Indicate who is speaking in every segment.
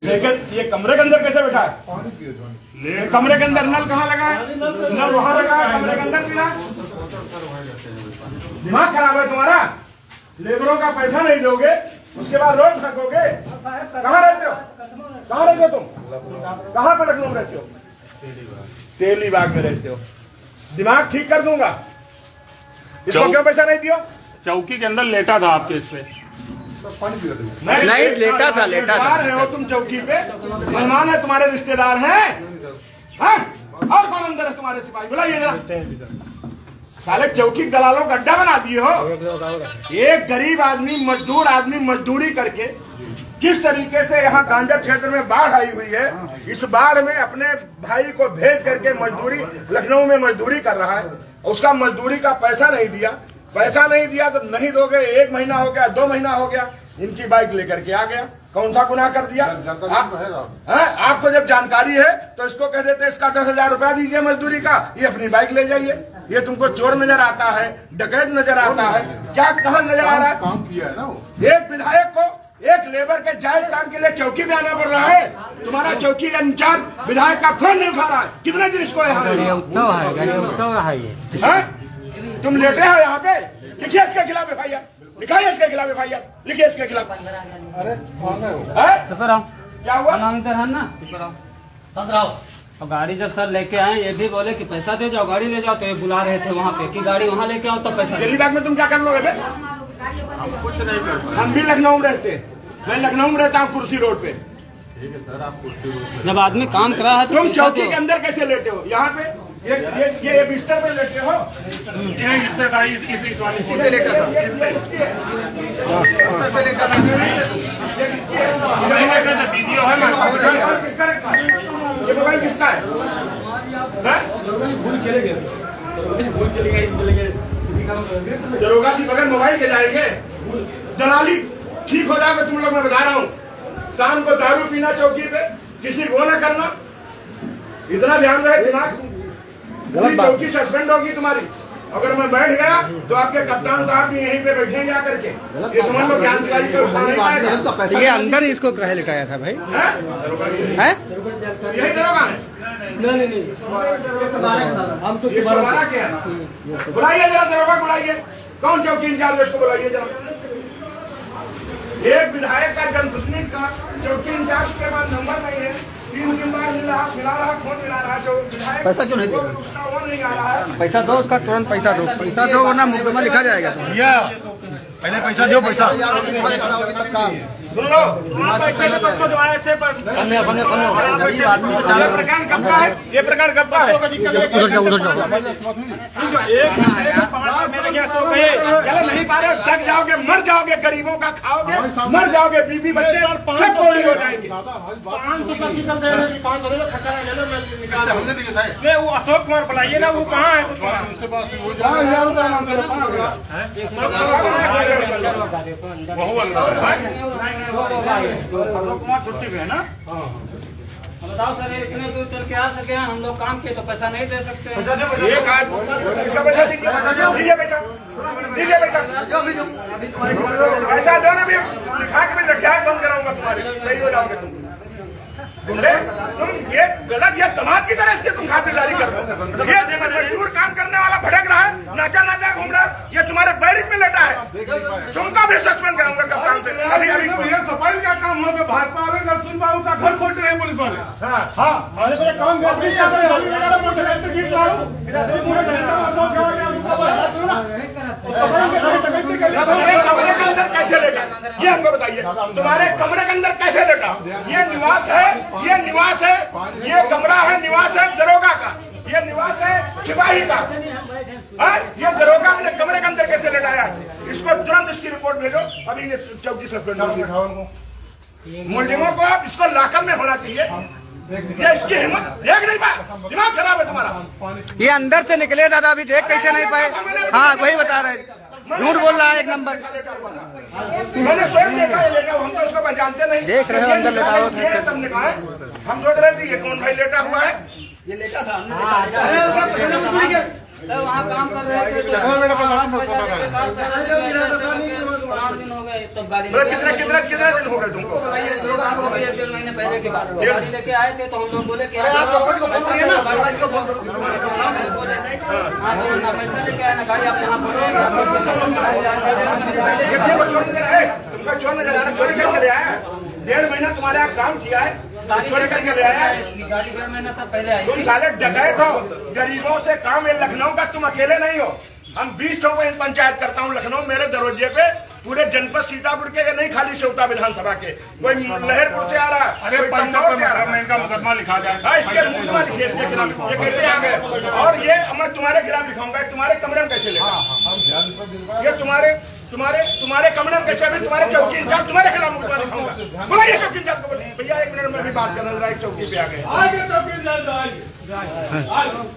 Speaker 1: लेकिन ये कमरे के अंदर कैसे बैठा है? कमरे के अंदर नल कहाँ लगा है? नल वहाँ लगा है, कमरे के अंदर पीना। दिमाग खराब है तुम्हारा। लेबरों का पैसा नहीं दोगे, उसके बाद रोड फेंकोगे। कहाँ रहते हो? कहाँ रहते हो तुम? कहाँ पे लखनऊ में रहते हो? तेलीबाग में रहते हो। दिमाग ठीक कर दूंगा। इसको क्यों पैसा नहीं दियो?
Speaker 2: चौकी के अंदर लेटा था आपके इस पे।
Speaker 1: नहीं लेटा था हो तुम चौकी पे। मेहमान है, तुम्हारे रिश्तेदार हैं। और कौन अंदर है तुम्हारे सिपाही? बुलाइए जरा। साले चौकी दलालों का अड्डा बना दिए हो। एक गरीब आदमी, मजदूर आदमी मजदूरी करके किस तरीके से यहाँ गांजा क्षेत्र में बाढ़ आई हुई है, इस बाढ़ में अपने भाई को भेज करके मजदूरी लखनऊ में मजदूरी कर रहा है। उसका मजदूरी का पैसा नहीं दिया। पैसा नहीं दिया तो नहीं दोगे। 1 महीना हो गया, 2 महीना हो गया, इनकी बाइक लेकर के आ गया। कौन सा गुनाह कर दिया? आपको जब जानकारी है तो इसको कह देते इसका 10,000 रुपया दीजिए मजदूरी का, ये अपनी बाइक ले जाइए। ये तुमको चोर नजर आता है, डकैत नजर आता है, क्या कहाँ नजर आ रहा है?
Speaker 3: काम किया है ना वो।
Speaker 1: एक विधायक को एक लेबर के जायज काम के लिए चौकी में आना पड़ रहा है। तुम्हारा चौकी का इंचार्ज विधायक का फोन नहीं उठा रहा है। कितने दिन इसको यहाँ तुम लेटे हो यहाँ पे? लिखिए इसके खिलाफ एफआईआर, लिखाइए इसके खिलाफ एफआईआर, लिखिए इसके खिलाफ।
Speaker 3: अरे
Speaker 1: क्या हुआ?
Speaker 4: इधर है ना, और गाड़ी जब सर लेके आए ये भी बोले कि पैसा दे जाओ, गाड़ी ले जाओ, तो ये बुला रहे थे वहाँ पे कि गाड़ी वहाँ लेके आओ तब पैसा।
Speaker 1: तेलीबाग में तुम क्या कर लोगे?
Speaker 2: कुछ नहीं कर।
Speaker 1: हम भी लखनऊ में रहते हैं। मैं लखनऊ में रहता हूँ, कुर्सी रोड पे।
Speaker 2: ठीक है सर, आप कुर्सी रोड।
Speaker 4: जब आदमी काम कर रहा है तो
Speaker 1: तुम चौकी के अंदर कैसे लेटे हो? यहाँ पे ये बिस्तर पे लेटे हो?
Speaker 2: ये इसी पे लेटा था। वीडियो है ना?
Speaker 1: ये मोबाइल किसका है?
Speaker 4: भूल चले गए, भूल चले गए।
Speaker 1: दरोगा की बगल मोबाइल के जाएंगे। दलाली ठीक हो जाएगा तुम लोग, मैं बता रहा हूँ। शाम को दारू पीना चौकी पे, किसी को न करना। इतना ध्यान रहे, दिमाग पूरी चौकी सस्पेंड होगी तुम्हारी। अगर मैं बैठ गया तो आपके कप्तान साहब भी यहीं पे बैठेंगे आकर के। ये समझ लो क्रांतिकारी को उठा नहीं पाएगा।
Speaker 5: ये अंदर इसको कहे लिखाया था भाई? है
Speaker 1: यही दरोगा है।
Speaker 4: नहीं हम तो
Speaker 1: दोबारा क्या? बुलाइए जरा दरोगा, बुलाइए। कौन चौकी इंचार्ज है उसको बुलाइए जरा। एक विधायक का जनप्रतिनिधि का चौकी इंचार्ज के पास नंबर नहीं है। 3 बार मिला रहा, फोन मिला रहा। जो विधायक
Speaker 5: पैसा क्यों नहीं दे?
Speaker 1: वो नहीं आ रहा है।
Speaker 5: पैसा दो उसका, तुरंत पैसा दो वरना मुकदमा लिखा जाएगा।
Speaker 2: पहले पैसा दो। पैसा
Speaker 1: सुन लो, पैसे तो सबको दवाया थे पर ये प्रकरण कब का है? ये प्रकरण कब का है?
Speaker 5: उधर जाओ।
Speaker 1: चलो नहीं पा रहे, थक जाओगे, मर जाओगे, गरीबों का खाओगे, मर जाओगे, बीबी बच्चे सब कोड़ी हो जाएंगे।
Speaker 2: वो अशोक कुमार बुलाइए ना, वो कहाँ है?
Speaker 3: उसके बाद
Speaker 2: अशोक कुमार छुट्टी पे है ना?
Speaker 4: बताओ सर, इतने दूर चल के आ सके हैं हम लोग काम किए तो पैसा नहीं दे सकते हैं।
Speaker 1: एक आदमी पैसा दीजिए, पैसा पैसा दो ना। भी लिखा के भी रखा बंद कराऊंगा तुम्हारी, सही हो जाओगे तुम। तुम ये गलत, ये दमाद की तरह इसकी तुम खातिरदारी कर रहे हो। ये मजदूर काम करने वाला भटक रहा है, नाचा घूम रहा है, ये तुम्हारे बैरिक में लेटा है। तुमका भी सस्पेंड कराऊंगा कप्तान से। अभी
Speaker 3: ये सफाई का काम हो गया। भाजपा वाले नरसिंह बाबू का घर खोज रहे हैं पुलिस वाले।
Speaker 1: कमरे के अंदर कैसे लेटा? ये हमको बताइए, तुम्हारे कमरे के अंदर कैसे लेटा? ये निवास है, ये निवास है, ये कमरा है, निवास है दरोगा का, ये निवास है सिपाही का। ये दरोगा अपने कमरे के अंदर कैसे लेटाया? इसको तुरंत इसकी रिपोर्ट भेजो। अभी ये चौकी सस्पेंड होगी। मुलजिमों को आप इसको लाकअप में होना चाहिए। ये इसकी हिम्मत देख नहीं पाए, दिमाग खराब है तुम्हारा।
Speaker 5: ये अंदर से निकले दादा, अभी देख कैसे नहीं पाए? हाँ वही बता रहे, झूठ बोल रहा है 1 नंबर।
Speaker 1: मैंने स्वयं देखा है लेटा, हम तो उसको पहचानते नहीं।
Speaker 5: देख रहे हो अंदर लेटा हुआ था।
Speaker 1: सबने कहा है, हम सोच रहे थे ये कौन भाई लेटा हुआ है।
Speaker 5: ये लेटा था, हमने देखा।
Speaker 4: तो वहाँ काम कर रहे थे तो 5 दिन हो गए तब गाड़ी
Speaker 1: मतलब कितने दिन हो गए तुमको?
Speaker 4: 1.5 महीने पहले की बात। गाड़ी लेके आए थे तो हम लोग बोले कि हाँ तो ना पैसा लेके आए ना गाड़ी आप यहाँ
Speaker 1: तुमका चोर नजर आ रहा, चोरी करके ले आया। 1.5 महीना तुम्हारे यहाँ काम किया है, चोरी करके ले आया।
Speaker 4: गाड़ी 1.5 महीना तक पहले आई।
Speaker 1: तुम साले डकैत हो, गरीबों से काम। ये लखनऊ का तुम अकेले नहीं हो, हम 20 ठोक पंचायत करता हूँ लखनऊ। मेरे दरवाजे पे पूरे जनपद सीतापुर के, नहीं खाली सेवता विधानसभा के, कोई लहरपुर से आ रहा है,
Speaker 2: अरे
Speaker 1: कोई
Speaker 2: पंचायत
Speaker 1: कन्नौज से आ रहा है।
Speaker 2: में इनका मुकदमा लिखा जाए।
Speaker 1: हाँ, इसके मुकदमा लिखिए इसके खिलाफ। ये कैसे आ गए? और ये मैं तुम्हारे खिलाफ लिखाऊंगा, तुम्हारे कमरे में कैसे लेगा? ये तुम्हारे कमरे में कैसे? तुम्हारे चौकी इंचार्ज तुम्हारे खिलाफ मुकदमा लिखाऊंगा। बोला ये चौकी इंचार्ज को बोलिए। भैया 1 मिनट में भी बात करना जरा, एक चौकी पे आ गए।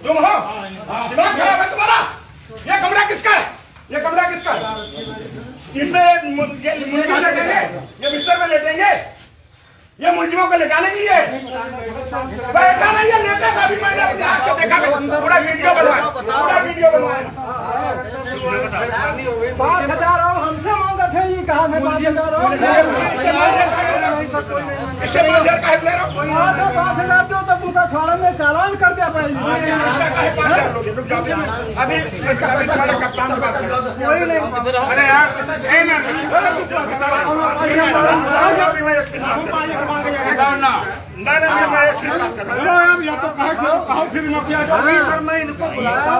Speaker 1: तुम हो, दिमाग खराब है तुम्हारा। ये कमरा किसका है? ये कमरा किसका है? इसमें मुलजिम लेटेंगे, ये बिस्तर में लेटेंगे, ये मुलजिमों को लेटाने के लिए ऐसा नहीं है। लेटे का भी मैंने अपने आँख से देखा, पूरा वीडियो बनवाया, पूरा वीडियो बनवाया।
Speaker 3: 5,000 और हमसे मांगा थे, ये कहा मैं 5,000 और
Speaker 1: इससे 5,000 का ले रहा हूँ।
Speaker 3: 5,000 दो तो तुमका थाना में चालान कर दिया पहले।
Speaker 1: अभी तुम्हारे कप्तान से बात करो।
Speaker 3: कोई नहीं।
Speaker 1: अरे यार या तो कहो फिर
Speaker 3: सर मैं इनको बुलाया,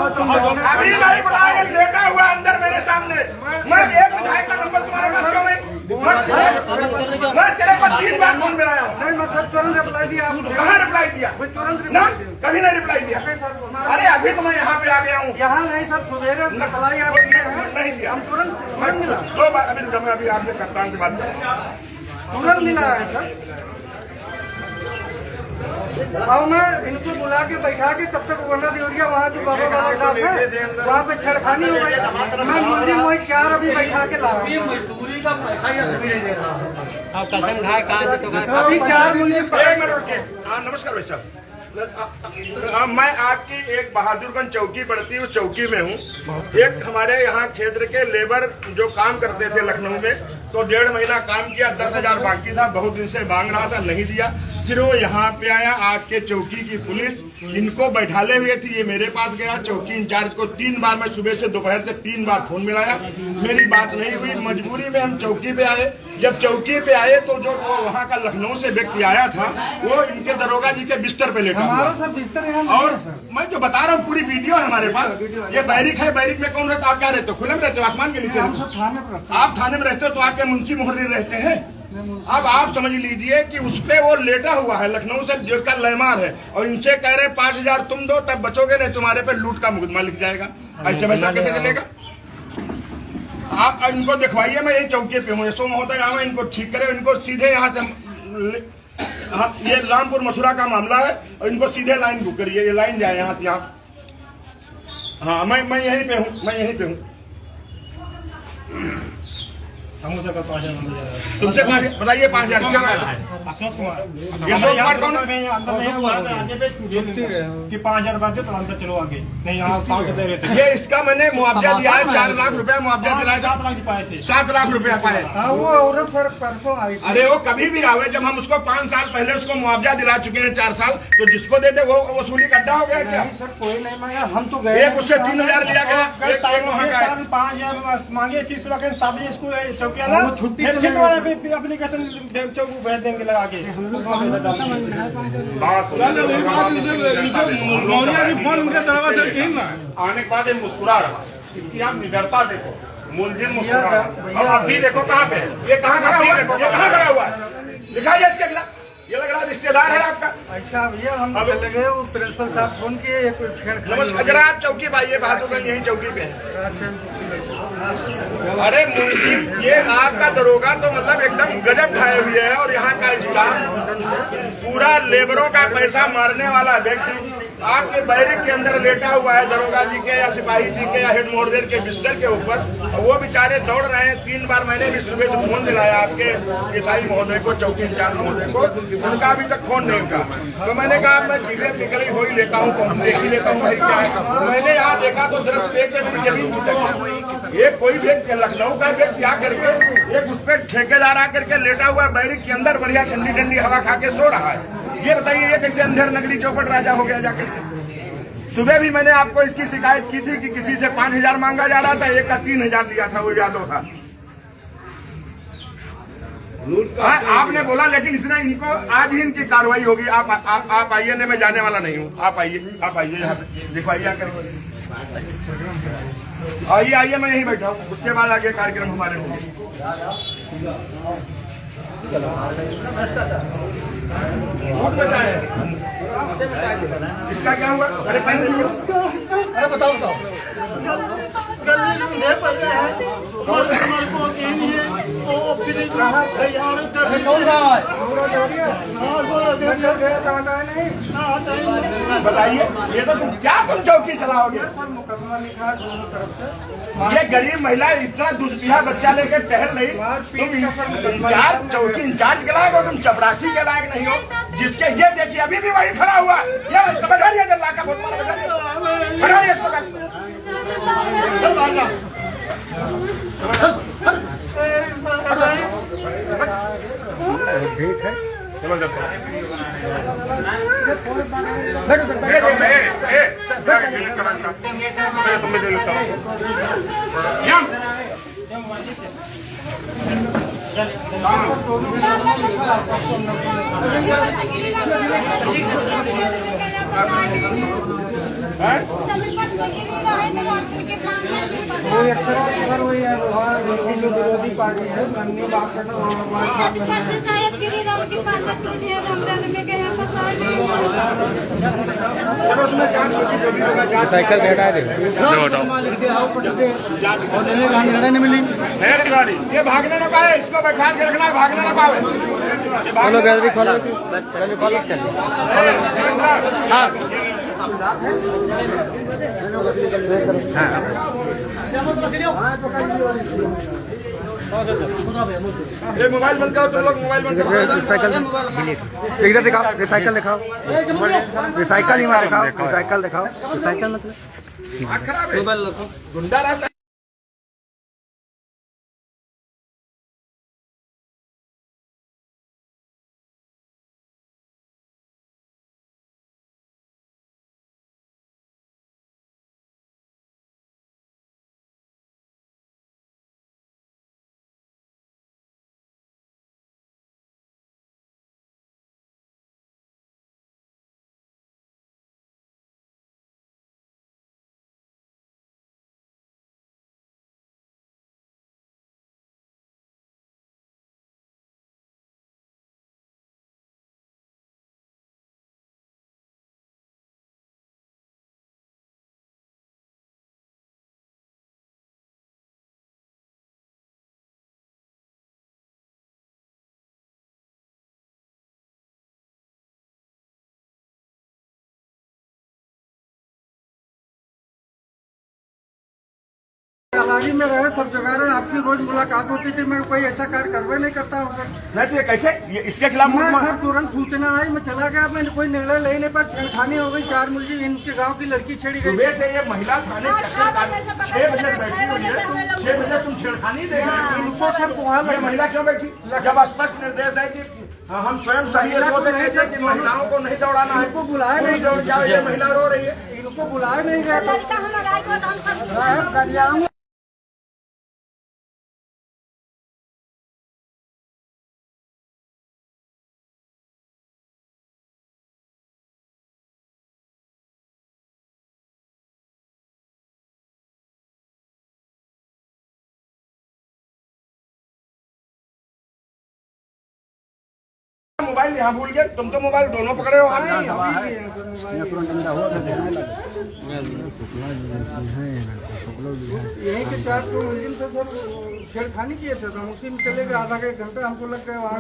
Speaker 1: अभी नहीं बुलाया, लेटा हुआ अंदर मेरे सामने। मैं एक विधायक का नंबर तुम्हारे पास क्यों नहीं? मैं तेरे को 3 बार फोन मिलाया हूँ।
Speaker 3: नहीं मैं सर तुरंत रिप्लाई दिया आपको।
Speaker 1: कहाँ रिप्लाई दिया?
Speaker 3: मैं तुरंत
Speaker 1: ना,
Speaker 3: रिप्लाई दिया।
Speaker 1: कभी नहीं रिप्लाई दिया। अरे अभी तो मैं यहाँ पे आ गया हूँ।
Speaker 3: यहाँ नहीं सर, सवेरे रिप्लाई आप
Speaker 1: नहीं दिया।
Speaker 3: हम तुरंत मिला,
Speaker 1: 2 बार अभी मैं अभी आपके कप्तान से बात कर।
Speaker 3: तुरंत मिला है सर। और मैं इनको बुला के बैठा के तब तक वरना देवरिया वहाँ जो बाबा वाला क्लास है वहाँ पे छेड़खानी हो गई। मैं मुलजिम वही 4 अभी बैठा के ला रहा हूँ।
Speaker 4: मजदूरी का पैसा ही नहीं दे रहा। कसम खाए कहाँ तो
Speaker 3: अभी 4 मुलजिम।
Speaker 1: 1 मिनट रुकिए। हाँ नमस्कार भाई साहब। मैं आपकी एक बहादुरगंज चौकी पड़ती है, उस चौकी में हूँ। एक हमारे यहाँ क्षेत्र के लेबर जो काम करते थे लखनऊ में, तो 1.5 महीना काम किया, 10,000 बाकी था, बहुत दिन से मांग रहा था, नहीं दिया। फिर वो यहाँ पे आया, आपके चौकी की पुलिस इनको बैठाले हुए थी। ये मेरे पास गया, चौकी इंचार्ज को 3 बार, मैं सुबह से दोपहर से 3 बार फोन मिलाया, मेरी बात नहीं हुई। मजबूरी में हम चौकी पे आए। जब चौकी पे आए तो जो वहाँ का लखनऊ से व्यक्ति आया था, वो इनके दरोगा जी के बिस्तर पे लेटा
Speaker 3: हमारा
Speaker 1: हुआ।
Speaker 3: सर बिस्तर
Speaker 1: और मैं जो बता रहा हूँ पूरी वीडियो है हमारे पास। ये बैरिक है, बैरिक में कौन रहता? आप क्या रहते हो? खुले में रहते हो? आसमान के नीचे? आप थाने में रहते हो तो आपके मुंशी मुहर्रिर रहते हैं। अब आप समझ लीजिए कि उस पे वो लेटा हुआ है, लखनऊ से जिसका लयमार है, और इनसे कह रहे 5,000 तुम दो तब बचोगे, नहीं तुम्हारे पे लूट का मुकदमा लिख जाएगा। ऐसे वैसा कैसे चलेगा? आप इनको दिखवाइए, मैं यही चौकी पे हूँ, ऐसा होता है यहाँ, इनको ठीक करे, इनको सीधे यहाँ से। हाँ, ये रामपुर मथुरा का मामला है, और इनको सीधे लाइन बुक करिए, ये लाइन जाए यहाँ से यहाँ। हाँ मैं यहीं पे हूँ, मैं यहीं पे हूँ। तुमसे बताइए 5,000
Speaker 2: अशोक कुमार।
Speaker 1: ये अशोक कुमार कौन है?
Speaker 2: कि 5,000 रुपए दे तो अंदर चलो आगे। नहीं यहाँ 5 दे रहे थे।
Speaker 1: ये इसका मैंने मुआवजा दिया है, 4 लाख रुपए मुआवजा दिलाया।
Speaker 2: 7 लाख पाए थे।
Speaker 1: 7 लाख रुपया पाए।
Speaker 3: हाँ वो औरत सर परसों आई थी।
Speaker 1: अरे वो कभी भी आवे, जब हम उसको 5 साल पहले उसको मुआवजा दिला चुके हैं 4 साल, तो जिसको देते वो वसूली गड्ढा हो गया क्या?
Speaker 3: नहीं सर कोई नहीं मांगा, हम तो गए।
Speaker 1: एक उससे 3,000 लिया गया, एक वहाँ का है।
Speaker 2: 5,000 मांगे, 30 लाख साबरी स्कूल चौकी
Speaker 3: वो छुट्टी तो
Speaker 2: एप्लीकेशन चौक भेज देंगे लगा के। आने के बाद ये मुस्कुरा रहा, इसकी आप निडरता देखो। मुलजिम मुस्कुरा रहा। अब अभी देखो कहाँ पे,
Speaker 1: ये कहाँ खड़ा हुआ है? ये कहाँ खड़ा हुआ है? दिखाइए इसके खिलाफ। ये लग रहा रिश्तेदार है आपका।
Speaker 3: अच्छा भैया हम लगे, वो प्रिंसिपल साहब फोन किए,
Speaker 1: नमस्कार, जरा आप चौकी पे आइए, बहादुरगंज यही चौकी पे है। अरे मुलजिम, ये आपका दरोगा तो मतलब एकदम गजब ढाए हुए है, और यहाँ का स्टाफ पूरा लेबरों का पैसा मारने वाला व्यक्ति। आपके बैरिक के अंदर लेटा हुआ है दरोगा जी के या सिपाही जी के या हेड मोर्डर के बिस्तर के ऊपर, वो बेचारे दौड़ रहे हैं। 3 बार मैंने भी सुबह से फोन दिलाया आपके एसआई महोदय को, चौकी इंचार्ज महोदय को, उनका अभी तक फोन नहीं उठा। तो मैंने कहा मैं चीजें निकली हो ही लेता हूँ, तो देख ही लेता हूँ भाई क्या है। मैंने यहाँ देखा तो दृश्य देख के मेरी जमीन खिसक गई। एक कोई व्यक्ति लखनऊ का व्यक्ति आकर के एक उस पर ठेकेदार आकर के लेटा हुआ बैरिक के अंदर बढ़िया ठंडी ठंडी हवा खा के सो रहा है। ये बताइए ये कैसे अंधेर नगरी चौपट राजा हो गया जाकर। सुबह भी मैंने आपको इसकी शिकायत की थी कि किसी से 5,000 मांगा जा रहा था, एक का 3,000 दिया था, वो यादव था। आपने बोला, लेकिन इसने इनको आज ही इनकी कार्रवाई होगी। आप आइए, नहीं मैं जाने वाला नहीं हूँ। आप आइए यहाँ पे दिखवाइए करके। आइए मैं यहीं बैठा हूँ, उसके बाद आगे कार्यक्रम हमारे होंगे। इसका क्या हुआ? अरे बताओ बताइए, ये तो तुम चौकी चलाओगे?
Speaker 3: मुकदमा लिखा दोनों तरफ से।
Speaker 1: ये गरीब महिला इतना दुष्पिया बच्चा लेकर टहल रही, तुम इंचार्ज चौकी इंचार्ज के लायक हो, तुम चपरासी के लायक नहीं हो। जिसके ये देखिए अभी भी वही खड़ा हुआ, ये बजा लिया जल्ला का बहुत बजा लिया इसको। ठीक है,
Speaker 3: वही अक्सर वही है, जो विरोधी पार्टी है अन्य बात करना
Speaker 5: साइकिल बैठा दे निर्णय नहीं मिली।
Speaker 1: ये भागने न पाए, इसको बैठा के रखना है, भागने न पाए।
Speaker 5: खोलो गैलरी, खोलो खोलो कर
Speaker 1: ये मोबाइल बंद करो, तुम लोग मोबाइल बंद करो।
Speaker 5: साइकिल इधर दिखाओ, रिसाइकल दिखाओ, रिसाइकल ही मार दिखाओ, रिसाइकल दिखाओ, रिसाइकल मतलब
Speaker 1: खराब है, गुंडा राज।
Speaker 3: अलारी में रहे, सब जगह रहे, आपकी रोज मुलाकात होती थी, मैं कोई ऐसा कार्य करवे नहीं करता हूँ सर।
Speaker 1: नहीं तो ये कैसे, ये इसके खिलाफ
Speaker 3: मैं सर तुरंत सूचना आई, मैं चला गया, मैंने कोई निर्णय ले नहीं पाया। छेड़खानी हो गई, 4 मुलजिम इनके गांव की लड़की छेड़ी गई।
Speaker 1: सुबह से ये महिला थाने 6 बजे बैठी हुई है, 6 बजे तुम छेड़खानी देख रहे हो।
Speaker 3: इनको सर वहाँ
Speaker 1: ये महिला क्यों बैठी? जब स्पष्ट निर्देश है कि हम स्वयं सही है कि महिलाओं को नहीं दौड़ाना है।
Speaker 3: इनको बुलाया नहीं,
Speaker 1: दौड़ जाओ, ये महिला रो रही है,
Speaker 3: इनको बुलाया नहीं गया।
Speaker 1: मोबाइल यहाँ भूल गए, तुम तो मोबाइल दोनों पकड़े हो।
Speaker 3: यही के 4 मुलजिम से सर छेड़खानी किए थे, तो उसी में चले गए, आधा एक घंटा हमको लग गया वहाँ।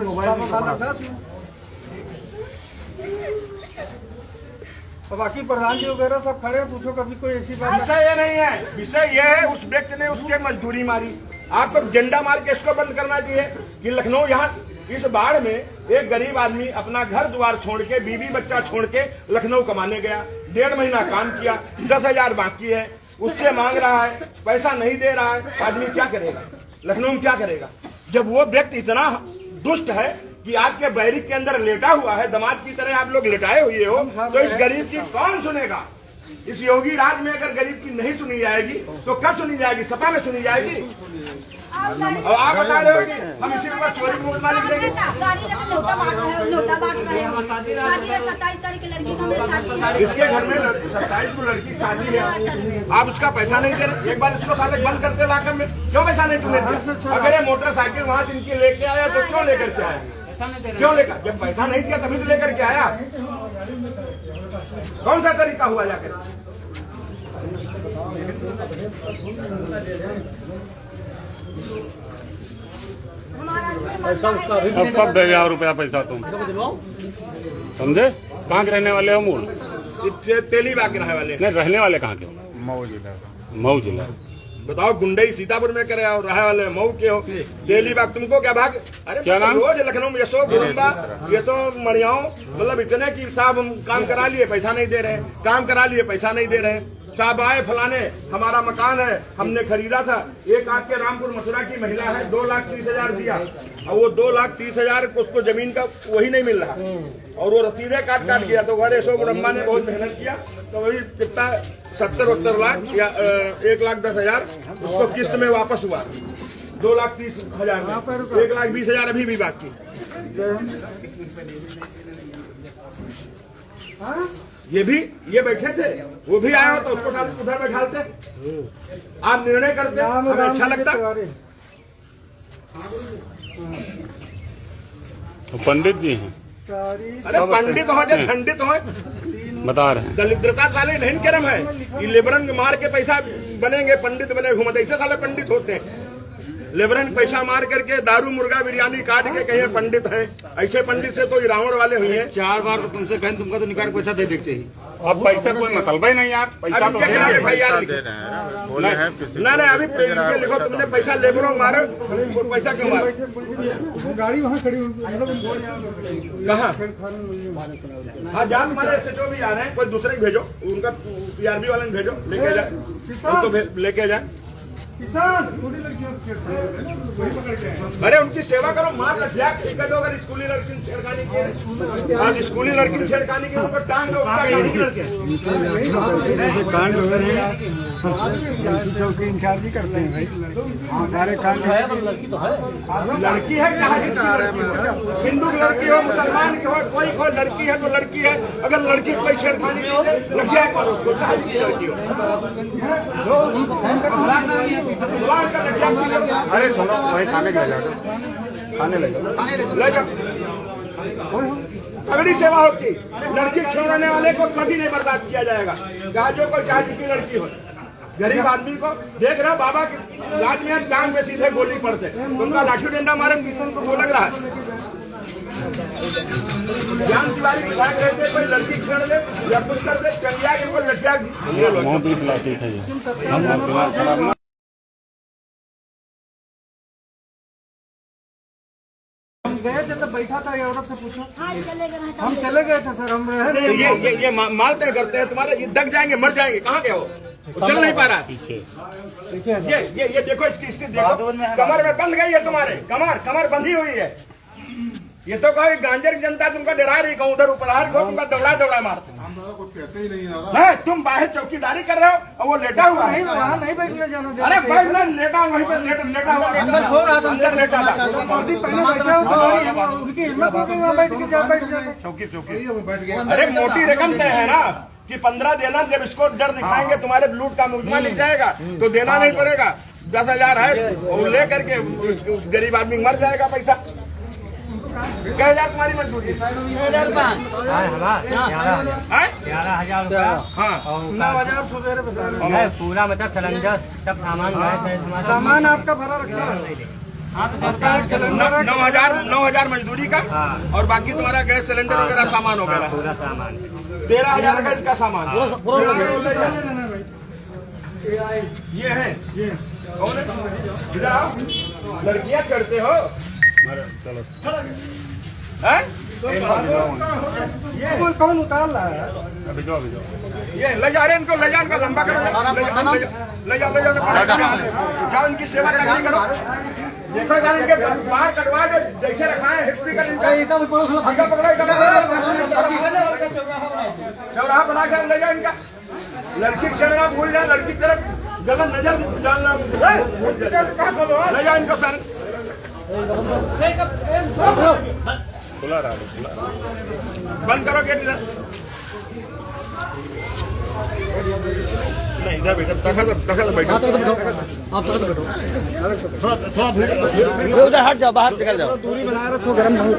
Speaker 3: और बाकी प्रधान जी वगैरह सब खड़े हैं, पूछो कभी कोई ऐसी बात
Speaker 1: विषय ये नहीं है, विषय ये है उस व्यक्ति ने उसके मजदूरी मारी। आपको झंडा मार के इसको बंद करना चाहिए कि लखनऊ यहाँ इस बाढ़ में एक गरीब आदमी अपना घर द्वार छोड़ के, बीवी बच्चा छोड़ के लखनऊ कमाने गया, 1.5 महीना काम किया, 10,000 बाकी है, उससे मांग रहा है, पैसा नहीं दे रहा है, आदमी क्या करेगा? लखनऊ में क्या करेगा? जब वो व्यक्ति इतना दुष्ट है कि आपके बैरिक के अंदर लेटा हुआ है, दामाद की तरह आप लोग लेटाए हुए हो, तो इस गरीब की कौन सुनेगा? इस योगी राज में अगर गरीब की नहीं सुनी जाएगी तो कब सुनी जाएगी? सपा में सुनी जाएगी। और आप बता रहे हो कि हम इसी पर चोरी का मुकदमा लिख देंगे। इसके घर में 27 को लड़की की शादी है, आप उसका पैसा नहीं दे रहे। एक बार इसको साले बंद करते लाकर में, क्यों पैसा नहीं देते? अगर ये मोटरसाइकिल वहाँ से इनकी लेके आया तो क्यों लेकर के आया? क्यों लेकर? जब पैसा नहीं दिया तभी तो लेकर के आया। कौन सा तरीका हुआ जाकर?
Speaker 2: अब सब दे 1000 रुपया पैसा तुम समझे? कहाँ के रहने वाले हो? मूल
Speaker 1: तेलीबाग के रहने वाले।
Speaker 2: नहीं, रहने वाले कहाँ के हो? मऊ जिला।
Speaker 1: बताओ, गुंडई सीतापुर में करे और रहे वाले मऊ के हो। तेलीबाग तुमको क्या भाग? अरे
Speaker 2: क्या नाम?
Speaker 1: रोज लखनऊ में यशो गुरुंबा, यशो मणियाओं, मतलब इतने की साहब हम काम करा लिए, पैसा नहीं दे रहे, काम करा लिए, पैसा नहीं दे रहे। साहब आए फलाने, हमारा मकान है, हमने खरीदा था। एक आपके रामपुर मथुरा की महिला है, 2,30,000 दिया, और वो 2,30,000 उसको जमीन का वही नहीं मिल रहा, और वो रसीदे काट किया। तो वह यशो गुरुंबा ने बहुत मेहनत किया, तो वही कितना 70-72 लाख या 1,10,000 उसको किस्त में वापस हुआ। 2,30,000 में 1,20,000 अभी भी बाकी। ये बैठे थे, वो भी आया हो तो उसको उधर बैठाते, आप निर्णय करते, हमें अच्छा लगता।
Speaker 2: तो पंडित जी हैं।
Speaker 1: अरे पंडित हो या खंडित हो,
Speaker 2: बता रहे हैं
Speaker 1: दलिद्रता साले नहीं कर्म है कि लेबरन मार के पैसा बनेंगे, पंडित बने घूमत, ऐसे साले पंडित होते हैं। लेबरन पैसा मार करके दारू मुर्गा बिरयानी काट के कहीं पंडित हैं, ऐसे पंडित से तो रावण वाले हुए हैं।
Speaker 4: 4 बार तो तुमसे कहें, तुमका तो निकाल पैसा दे देते ही।
Speaker 2: अब पैसा कोई मतलब ही नहीं यार, पैसा तो
Speaker 1: भाई यार नहीं, अभी लिखो तुमने पैसा लेबरों मारो, पैसा क्यों मारो?
Speaker 3: गाड़ी वहाँ खड़ी हुई,
Speaker 1: कहाँ? हाँ, जान तुम्हारे SHO भी आ रहे हैं, कोई दूसरे को भेजो, उनका PRB वाले भेजो, लेके जाए, उनको लेके जाए।
Speaker 3: किसान
Speaker 1: अरे उनकी सेवा करो, मार लठिया दो। अगर स्कूली लड़की ने छेड़खानी की, आज स्कूली लड़की ने छेड़खानी की, उनको टांग दो।
Speaker 3: कांड हो रहे हैं, चौकी इंचार्ज करते हैं भाई, सारे कांड है।
Speaker 1: लड़की है क्या? हिंदू की लड़की हो, मुसलमान की हो, कोई कोई लड़की है तो लड़की है। अगर लड़की कोई छेड़खानी की हो, लठिया करो उसको, लड़की हो।
Speaker 5: अरे थोड़ा वही खाने के ले जाओ, खाने ले जाओ।
Speaker 1: तगड़ी सेवा होती, लड़की छोड़ने वाले को कभी नहीं बर्दाश्त किया जाएगा, चाहे जो कोई चाहे की लड़की हो। गरीब आदमी को देख रहे हो, बाबा के राज में टांग में सीधे गोली पड़ते, उनका लाठी डंडा मारे, किसी को वो लग रहा है। ज्ञान तिवारी विधायक रहते, कोई लड़की छेड़ दे या कुछ कर दे, चंदिया के कोई लठिया
Speaker 3: गए थे तो बैठा था, औरत से पूछो। हम चले गए थे सर, हम रहे।
Speaker 1: ये माल तय करते हैं तुम्हारे, ये दग जाएंगे, मर जाएंगे। कहाँ गए हो? चल नहीं पा रहा। ये देखो इसकी स्थिति देखो, कमर में बंध गई है तुम्हारे, कमर बंधी हुई है। ये तो कहो गांजर की जनता तुमको डरा रही, कहूँ उधर ऊपर तुमका दौड़ा मारते हैं। तुम बाहर चौकीदारी कर रहे हो और वो लेटा हुआ है,
Speaker 3: वहाँ नहीं बैठने जाना।
Speaker 1: अरे बैठना, लेटा वहीं पर लेटा हुआ, अंदर लेटा था।
Speaker 3: मोदी पहले बैठे हो, उनकी हिम्मत हो गई वहाँ बैठ जाए।
Speaker 1: चौकी। अरे मोटी रकम तय है ना कि 15 देना, जब इसको डर दिखाएंगे तुम्हारे लूट का मुकदमा लिख जाएगा तो देना नहीं पड़ेगा। 10,000 है और ले करके गरीब आदमी मर जाएगा। पैसा 1,000 तुम्हारी मजबूरी,
Speaker 4: 11,000 रुपया।
Speaker 1: हाँ
Speaker 3: 9,000 सुबह बता रहे
Speaker 4: पूरा मतलब सिलेंडर सब सामान गए थे,
Speaker 3: सामान आपका भरा रखा है।
Speaker 1: 9,000 मजदूरी का और बाकी तुम्हारा गैस सिलेंडर वगैरह सामान हो गया।
Speaker 4: पूरा सामान
Speaker 1: 13,000 का इसका सामान। ये है कौन है? इधर आओ। लड़कियां चढ़ते हो हैं?
Speaker 3: कौन उतार रहा है?
Speaker 1: ये ले जा रहे हैं इनको, ले जा, इनका लंबा करो, ले जाओ जाओ, इनकी सेवा करनी करो। देखो यार इनके बाहर कटवा दो, जैसे रखा है हिस्ट्री का इनका पकड़ो, चौराहा बना कर ले जाओ इनका। लड़की चढ़ना भूल जाए, लड़की की तरफ गलत नजर डालना, ले जाओ इनको सर। बंद करो गेट इधर। नहीं इधर बैठो, दखल बैठो।
Speaker 5: उधर हट जाओ, बाहर निकल जाओ।
Speaker 3: दूरी बनाए रखो, गर्म बहुत।